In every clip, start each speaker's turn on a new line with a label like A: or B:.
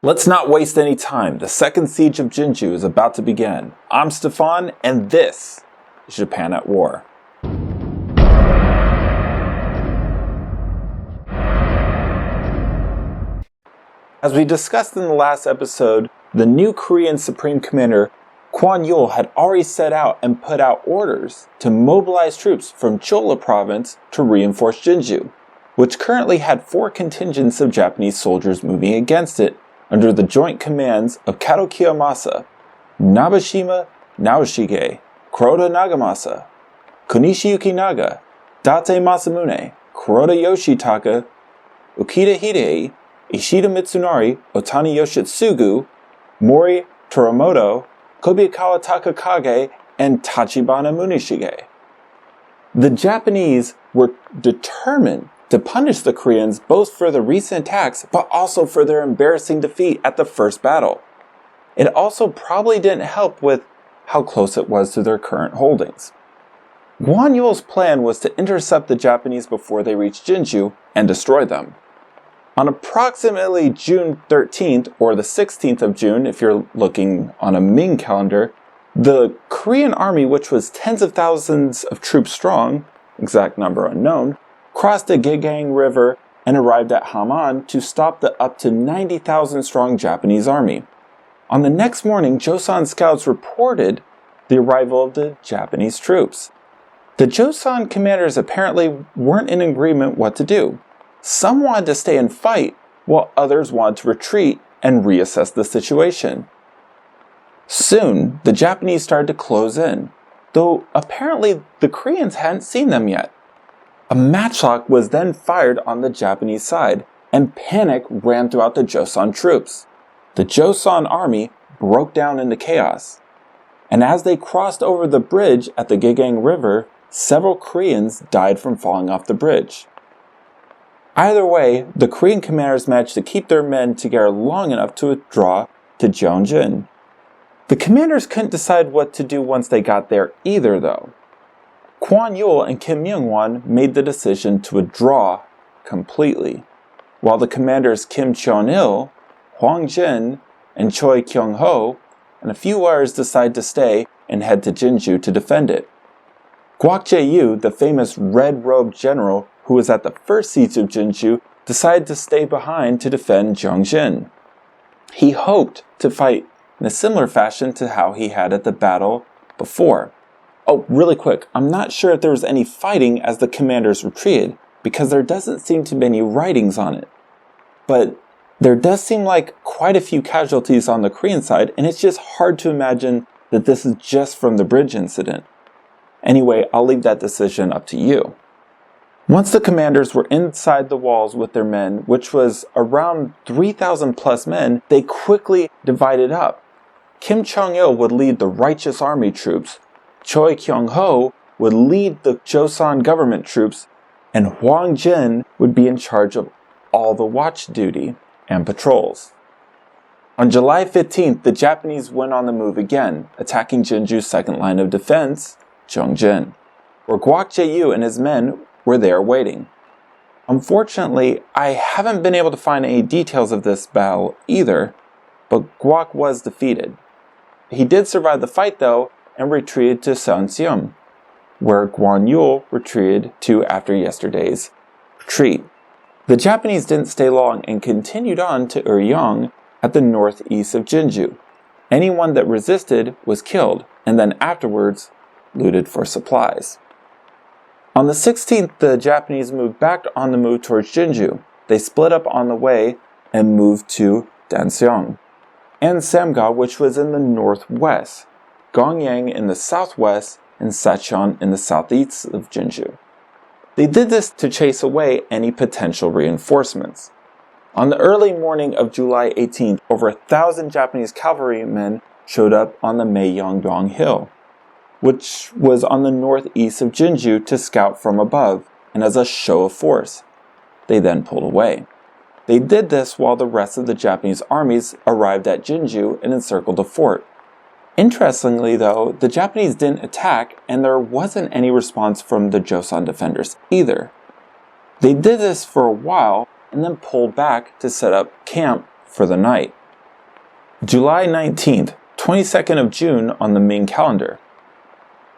A: Let's not waste any time. The Second Siege of Jinju is about to begin. I'm Stefan, and this is Japan at War. As we discussed in the last episode, the new Korean Supreme Commander Kwon Yul had already set out and put out orders to mobilize troops from Cholla province to reinforce Jinju, which currently had 4 contingents of Japanese soldiers moving against it under the joint commands of Kato Kiyomasa, Nabeshima Naoshige, Kuroda Nagamasa, Konishi Yukinaga, Date Masamune, Kuroda Yoshitaka, Ukita Hidei, Ishida Mitsunari, Otani Yoshitsugu, Mori Toromoto, Kobayakawa Takakage, and Tachibana Munishige. The Japanese were determined to punish the Koreans both for the recent attacks, but also for their embarrassing defeat at the first battle. It also probably didn't help with how close it was to their current holdings. Kwon Yul's plan was to intercept the Japanese before they reached Jinju and destroy them. On approximately June 13th, or the 16th of June if you're looking on a Ming calendar, the Korean army, which was tens of thousands of troops strong, exact number unknown, crossed the Gegang River and arrived at Hamon to stop the up to 90,000 strong Japanese army. On the next morning, Joseon scouts reported the arrival of the Japanese troops. The Joseon commanders apparently weren't in agreement what to do. Some wanted to stay and fight, while others wanted to retreat and reassess the situation. Soon, the Japanese started to close in, though apparently the Koreans hadn't seen them yet. A matchlock was then fired on the Japanese side, and panic ran throughout the Joseon troops. The Joseon army broke down into chaos, and as they crossed over the bridge at the Gegang River, several Koreans died from falling off the bridge. Either way, the Korean commanders managed to keep their men together long enough to withdraw to Jeongjin. The commanders couldn't decide what to do once they got there either, though. Kwon Yul and Kim Myung-won made the decision to withdraw completely, while the commanders Kim Cheon-il, Hwang Jin, and Choi Kyung-ho, and a few others decided to stay and head to Jinju to defend it. Kwak Jae-yu, the famous red-robed general who was at the first siege of Jinju, decided to stay behind to defend Jeongjin. He hoped to fight in a similar fashion to how he had at the battle before. Oh, really quick, I'm not sure if there was any fighting as the commanders retreated, because there doesn't seem to be any writings on it. But there does seem like quite a few casualties on the Korean side, and it's just hard to imagine that this is just from the bridge incident. Anyway, I'll leave that decision up to you. Once the commanders were inside the walls with their men, which was around 3,000 plus men, they quickly divided up. Kim Cheong-il would lead the Righteous Army troops, Choi Kyung-ho would lead the Joseon government troops, and Hwang Jin would be in charge of all the watch duty and patrols. On July 15th, the Japanese went on the move again, attacking Jinju's second line of defense, Jeongjin, where Kwak Jae-yu and his men were there waiting. Unfortunately, I haven't been able to find any details of this battle either, but Kwak was defeated. He did survive the fight though, and retreated to Seonseum, where Kwon Yul retreated to after yesterday's retreat. The Japanese didn't stay long and continued on to Uryong at the northeast of Jinju. Anyone that resisted was killed, and then afterwards looted for supplies. On the 16th, the Japanese moved back on the move towards Jinju. They split up on the way and moved to Danseong and Samga, which was in the northwest, Gongyang in the southwest, and Sachon in the southeast of Jinju. They did this to chase away any potential reinforcements. On the early morning of July 18th, over 1,000 Japanese cavalrymen showed up on the Myeongdong Hill, which was on the northeast of Jinju, to scout from above and as a show of force. They then pulled away. They did this while the rest of the Japanese armies arrived at Jinju and encircled the fort. Interestingly though, the Japanese didn't attack and there wasn't any response from the Joseon defenders either. They did this for a while and then pulled back to set up camp for the night. July 19th, 22nd of June on the Ming calendar.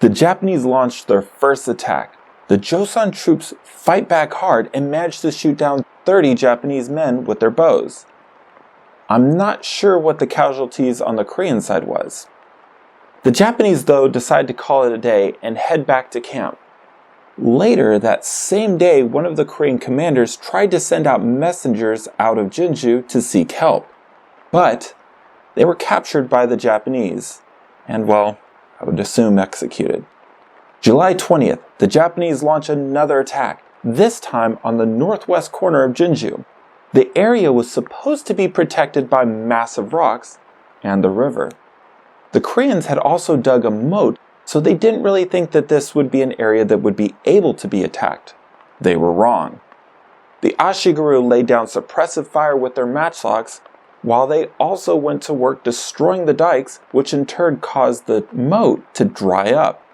A: The Japanese launched their first attack. The Joseon troops fight back hard and manage to shoot down 30 Japanese men with their bows. I'm not sure what the casualties on the Korean side was. The Japanese, though, decide to call it a day and head back to camp. Later that same day, one of the Korean commanders tried to send out messengers out of Jinju to seek help. But they were captured by the Japanese, and well, I would assume executed. July 20th, the Japanese launch another attack, this time on the northwest corner of Jinju. The area was supposed to be protected by massive rocks and the river. The Koreans had also dug a moat, so they didn't really think that this would be an area that would be able to be attacked. They were wrong. The Ashigaru laid down suppressive fire with their matchlocks, while they also went to work destroying the dikes, which in turn caused the moat to dry up.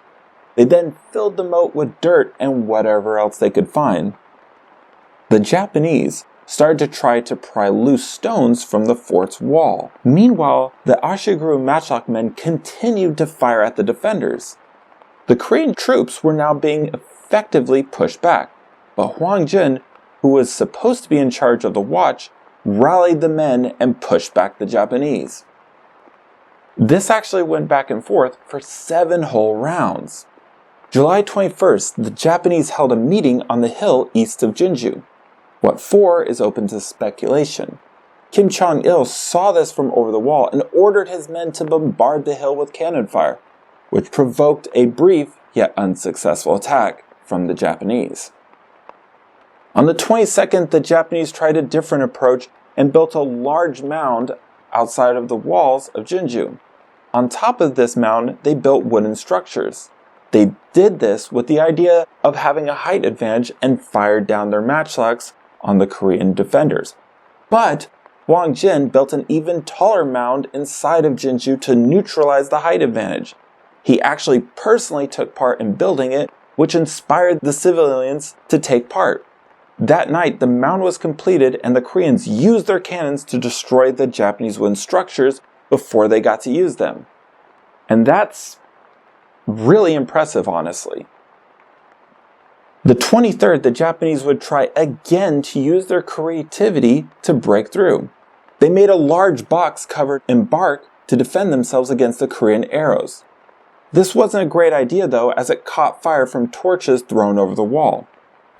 A: They then filled the moat with dirt and whatever else they could find. The Japanese started to try to pry loose stones from the fort's wall. Meanwhile, the Ashigaru matchlock men continued to fire at the defenders. The Korean troops were now being effectively pushed back, but Hwang Jin, who was supposed to be in charge of the watch, rallied the men and pushed back the Japanese. This actually went back and forth for 7 whole rounds. July 21st, the Japanese held a meeting on the hill east of Jinju. What for is open to speculation. Kim Jong-il saw this from over the wall and ordered his men to bombard the hill with cannon fire, which provoked a brief yet unsuccessful attack from the Japanese. On the 22nd, the Japanese tried a different approach and built a large mound outside of the walls of Jinju. On top of this mound, they built wooden structures. They did this with the idea of having a height advantage and fired down their matchlocks on the Korean defenders. But Hwang Jin built an even taller mound inside of Jinju to neutralize the height advantage. He actually personally took part in building it, which inspired the civilians to take part. That night, the mound was completed and the Koreans used their cannons to destroy the Japanese wooden structures before they got to use them. And that's really impressive, honestly. The 23rd, the Japanese would try again to use their creativity to break through. They made a large box covered in bark to defend themselves against the Korean arrows. This wasn't a great idea though, as it caught fire from torches thrown over the wall.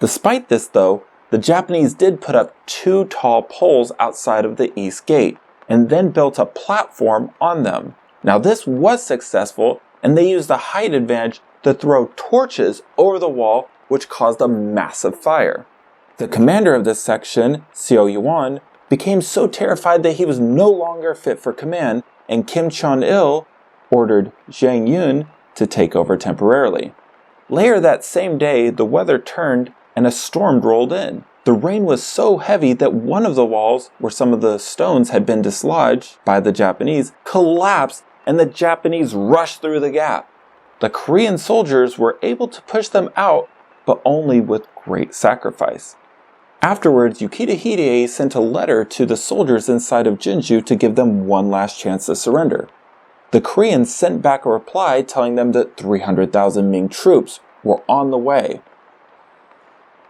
A: Despite this though, the Japanese did put up 2 tall poles outside of the east gate, and then built a platform on them. Now this was successful, and they used the height advantage to throw torches over the wall, which caused a massive fire. The commander of this section, Seo Yuan, became so terrified that he was no longer fit for command, and Kim Jong-il ordered Zhang Yun to take over temporarily. Later that same day, the weather turned and a storm rolled in. The rain was so heavy that one of the walls, where some of the stones had been dislodged by the Japanese, collapsed, and the Japanese rushed through the gap. The Korean soldiers were able to push them out, but only with great sacrifice. Afterwards, Yukita Hide sent a letter to the soldiers inside of Jinju to give them one last chance to surrender. The Koreans sent back a reply telling them that 300,000 Ming troops were on the way.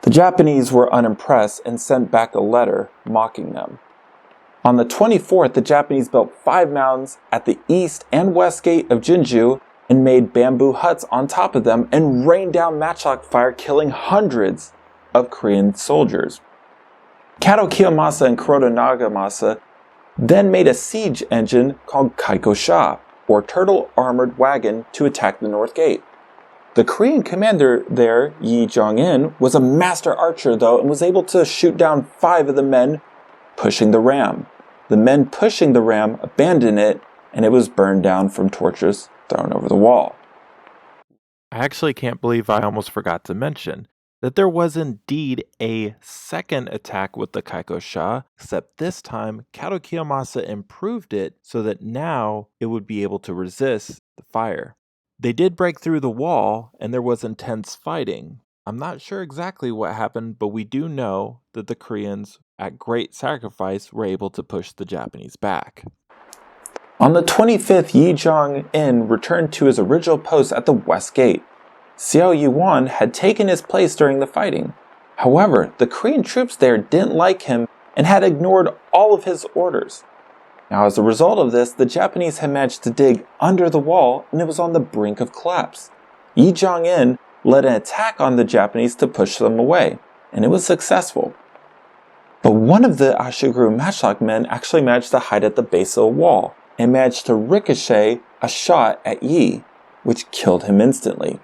A: The Japanese were unimpressed and sent back a letter mocking them. On the 24th, the Japanese built 5 mounds at the east and west gate of Jinju and made bamboo huts on top of them and rained down matchlock fire, killing hundreds of Korean soldiers. Kato Kiyomasa and Kuroda Nagamasa then made a siege engine called Kaiko-sha, or turtle armored wagon, to attack the north gate. The Korean commander there, Yi Jong-in, was a master archer though and was able to shoot down 5 of the men pushing the ram. The men pushing the ram abandoned it, and it was burned down from torches thrown over the wall.
B: I actually can't believe I almost forgot to mention that there was indeed a second attack with the Kaiko-sha, except this time Kato Kiyomasa improved it so that now it would be able to resist the fire. They did break through the wall and there was intense fighting. I'm not sure exactly what happened, but we do know that the Koreans, at great sacrifice, were able to push the Japanese back.
A: On the 25th, Yi Jong-in returned to his original post at the West Gate. Xiao Yuan had taken his place during the fighting. However, the Korean troops there didn't like him and had ignored all of his orders. Now, as a result of this, the Japanese had managed to dig under the wall and it was on the brink of collapse. Yi Jong-in led an attack on the Japanese to push them away, and it was successful. But one of the Ashiguru matchlock men actually managed to hide at the base of the wall and managed to ricochet a shot at Yi, which killed him instantly.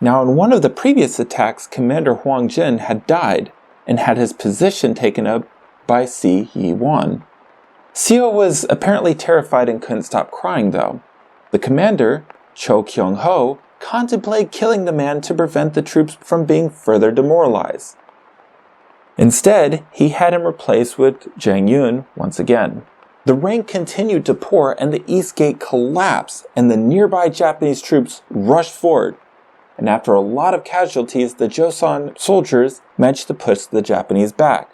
A: Now, in one of the previous attacks, Commander Huang Jin had died and had his position taken up by Si Yi-wan. Seo was apparently terrified and couldn't stop crying though. The commander, Cho Kyung-ho, contemplated killing the man to prevent the troops from being further demoralized. Instead, he had him replaced with Jang Yun once again. The rain continued to pour and the east gate collapsed and the nearby Japanese troops rushed forward. And after a lot of casualties, the Joseon soldiers managed to push the Japanese back.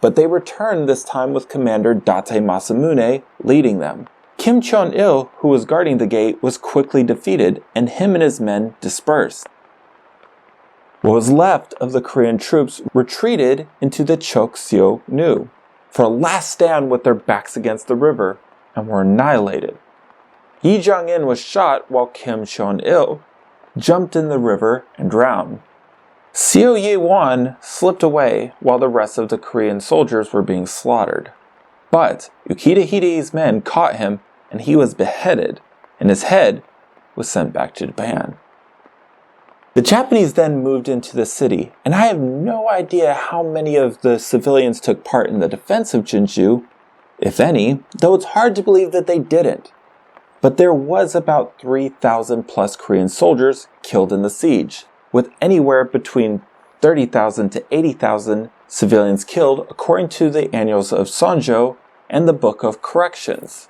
A: But they returned this time with Commander Date Masamune leading them. Kim Cheon-il, who was guarding the gate, was quickly defeated and him and his men dispersed. What was left of the Korean troops retreated into the Chok-seo-nu for a last stand with their backs against the river and were annihilated. Yi Jong-in was shot while Kim Cheon-il jumped in the river and drowned. Seo Ye-won slipped away while the rest of the Korean soldiers were being slaughtered. But Ukita Hide's men caught him and he was beheaded, and his head was sent back to Japan. The Japanese then moved into the city, and I have no idea how many of the civilians took part in the defense of Jinju, if any, though it's hard to believe that they didn't. But there was about 3,000 plus Korean soldiers killed in the siege, with anywhere between 30,000 to 80,000 civilians killed according to the Annals of Sonjo and the Book of Corrections,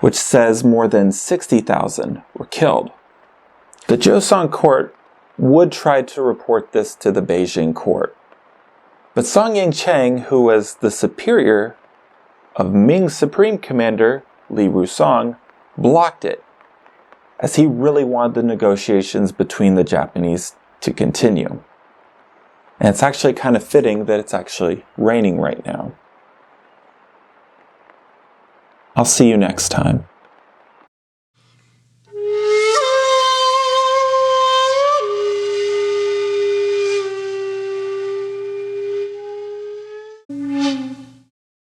A: which says more than 60,000 were killed. The Joseon court would try to report this to the Beijing court, but Song Yang-cheng, who was the superior of Ming's Supreme Commander Li Rusong, blocked it, as he really wanted the negotiations between the Japanese to continue. And it's actually kind of fitting that it's actually raining right now. I'll see you next time.